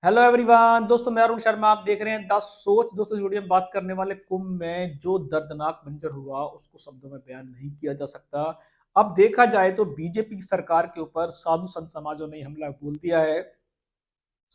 Hello everyone दोस्तों, मैं अरुण शर्मा। आप देख रहे हैं द सोच। दोस्तों, इस वीडियो में बात करने वाले कुंभ में जो दर्दनाक मंजर हुआ उसको शब्दों में बयान नहीं किया जा सकता। अब देखा जाए तो बीजेपी की सरकार के ऊपर साधु संत समाजों ने हमला बोल दिया है।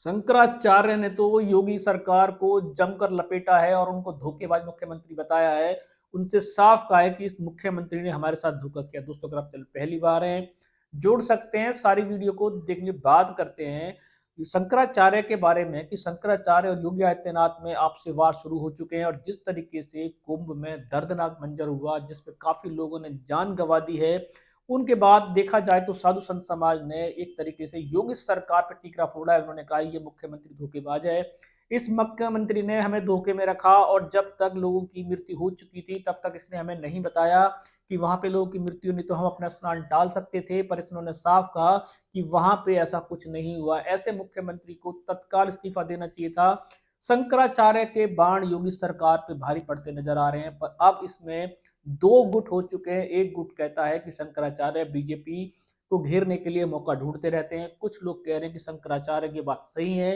शंकराचार्य ने तो योगी सरकार को जमकर लपेटा है और उनको धोखेबाज मुख्यमंत्री बताया है। उनसे साफ कहा है कि इस मुख्यमंत्री ने हमारे साथ धोखा किया। दोस्तों, अगर आप चल पहली बार हैं, जोड़ सकते हैं, सारी वीडियो को देखने बात करते हैं शंकराचार्य के बारे में कि शंकराचार्य और योगी आदित्यनाथ में आपसे वार शुरू हो चुके हैं। और जिस तरीके से कुंभ में दर्दनाक मंजर हुआ जिसमें काफी लोगों ने जान गंवा दी है, उनके बाद देखा जाए तो साधु संत समाज ने एक तरीके से योगी सरकार पर टीकरा फोड़ा है। उन्होंने कहा ये मुख्यमंत्री धोखेबाज है, इस मुख्यमंत्री ने हमें धोखे में रखा और जब तक लोगों की मृत्यु हो चुकी थी तब तक इसने हमें नहीं बताया कि वहां पे लोगों की मृत्यु नहीं तो हम अपना स्नान टाल सकते थे। पर इन्होंने साफ कहा कि वहां पे ऐसा कुछ नहीं हुआ। ऐसे मुख्यमंत्री को तत्काल इस्तीफा देना चाहिए था। शंकराचार्य के बाण योगी सरकार पे भारी पड़ते नजर आ रहे हैं। पर अब इसमें दो गुट हो चुके हैं। एक गुट कहता है कि शंकराचार्य बीजेपी को घेरने के लिए मौका ढूंढते रहते हैं। कुछ लोग कह रहे हैं कि शंकराचार्य की बात सही है,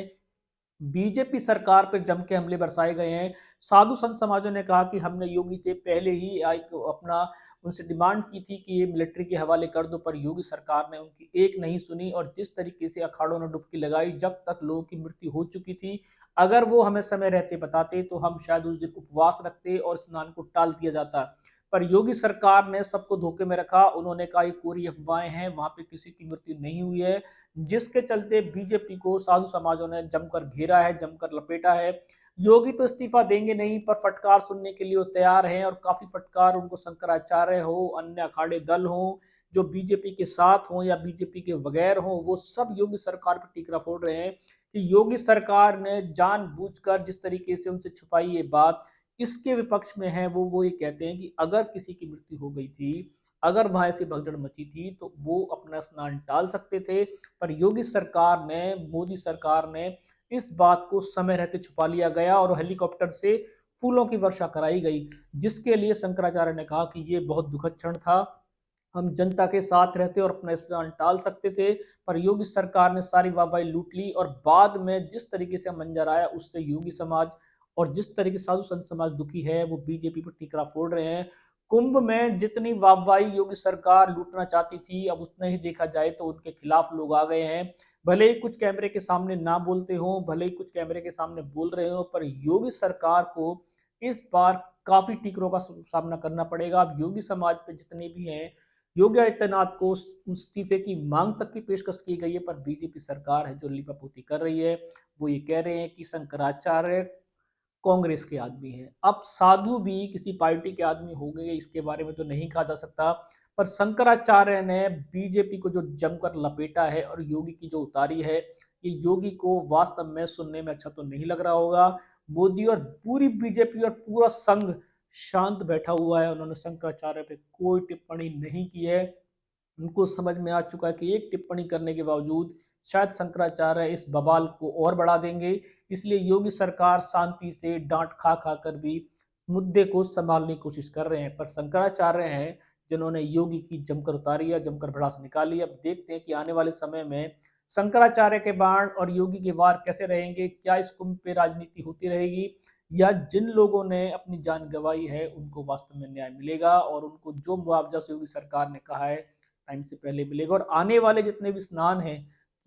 बीजेपी सरकार पर जम के हमले बरसाए गए हैं। साधु संत समाजों ने कहा कि हमने योगी से पहले ही एक अपना उनसे डिमांड की थी कि ये मिलिट्री के हवाले कर दो, पर योगी सरकार ने उनकी एक नहीं सुनी। और जिस तरीके से अखाड़ों ने डुबकी लगाई, जब तक लोगों की मृत्यु हो चुकी थी, अगर वो हमें समय रहते बताते तो हम शायद उस दिन उपवास रखते और स्नान को टाल दिया जाता। पर योगी सरकार ने सबको धोखे में रखा। उन्होंने कहा ये पूरी अफवाहें हैं, वहां पे किसी की मृत्यु नहीं हुई है, जिसके चलते बीजेपी को साधु समाजों ने जमकर घेरा है, जमकर लपेटा है। योगी तो इस्तीफा देंगे नहीं, पर फटकार सुनने के लिए वो तैयार हैं और काफी फटकार उनको शंकराचार्य हो, अन्य अखाड़े दल हो जो बीजेपी के साथ हो या बीजेपी के बगैर हो, वो सब योगी सरकार पर टीकरा फोड़ रहे हैं कि योगी सरकार ने जानबूझकर जिस तरीके से उनसे छुपाई ये बात, इसके विपक्ष में है। वो ये कहते हैं कि अगर किसी की मृत्यु हो गई थी, अगर वहां ऐसी भगदड़ मची थी तो वो अपना स्नान टाल सकते थे। पर योगी सरकार ने, मोदी सरकार ने इस बात को समय रहते छुपा लिया गया और हेलीकॉप्टर से फूलों की वर्षा कराई गई, जिसके लिए शंकराचार्य ने कहा कि ये बहुत दुखद क्षण था। हम जनता के साथ रहते और अपना स्नान टाल सकते थे, पर योगी सरकार ने सारी वाहवाही लूट ली। और बाद में जिस तरीके से मंजर आया उससे योगी समाज और जिस तरीके से साधु संत समाज दुखी है, वो बीजेपी पर टीकरा फोड़ रहे हैं। कुंभ में जितनी वाहवाही योगी सरकार लूटना चाहती थी, अब उतना ही देखा जाए तो उनके खिलाफ लोग आ गए हैं। भले ही कुछ कैमरे के सामने ना बोलते हो, भले ही कुछ कैमरे के सामने बोल रहे हो, पर योगी सरकार को इस बार काफी टीकरों का सामना करना पड़ेगा। अब योगी समाज पे जितने भी हैं, योगी आदित्यनाथ को इस्तीफे की मांग तक की पेशकश की गई है, पर बीजेपी सरकार है जो लिपापोती कर रही है। वो ये कह रहे हैं कि शंकराचार्य कांग्रेस के आदमी हैं। अब साधु भी किसी पार्टी के आदमी हो गए इसके बारे में तो नहीं कहा जा सकता। पर शंकराचार्य ने बीजेपी को जो जमकर लपेटा है और योगी की जो उतारी है, ये योगी को वास्तव में सुनने में अच्छा तो नहीं लग रहा होगा। मोदी और पूरी बीजेपी और पूरा संघ शांत बैठा हुआ है। उन्होंने शंकराचार्य पे कोई टिप्पणी नहीं की है। उनको समझ में आ चुका है कि एक टिप्पणी करने के बावजूद शायद शंकराचार्य इस बवाल को और बढ़ा देंगे। इसलिए योगी सरकार शांति से डांट खा खा कर भी मुद्दे को संभालने की कोशिश कर रहे हैं। पर शंकराचार्य हैं जिन्होंने योगी की जमकर उतारी है, जमकर भड़ास निकाली। अब देखते हैं कि आने वाले समय में शंकराचार्य के बाण और योगी के वार कैसे रहेंगे। क्या इस कुंभ पे राजनीति होती रहेगी, या जिन लोगों ने अपनी जान गंवाई है उनको वास्तव में न्याय मिलेगा और उनको जो मुआवजा योगी सरकार ने कहा है टाइम से पहले मिलेगा। और आने वाले जितने भी स्नान हैं,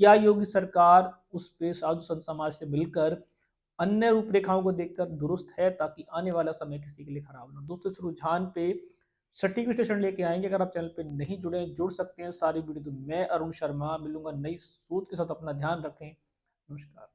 क्या योगी सरकार उस पे साधु संत समाज से मिलकर अन्य रूपरेखाओं को देखकर दुरुस्त है, ताकि आने वाला समय किसी के लिए खराब ना हो। दोस्तों, इस रुझान पे सटीक विश्लेषण लेके आएंगे। अगर आप चैनल पे नहीं जुड़े, जुड़ सकते हैं सारी वीडियो। तो मैं अरुण शर्मा मिलूंगा नई सोच के साथ। अपना ध्यान रखें। नमस्कार।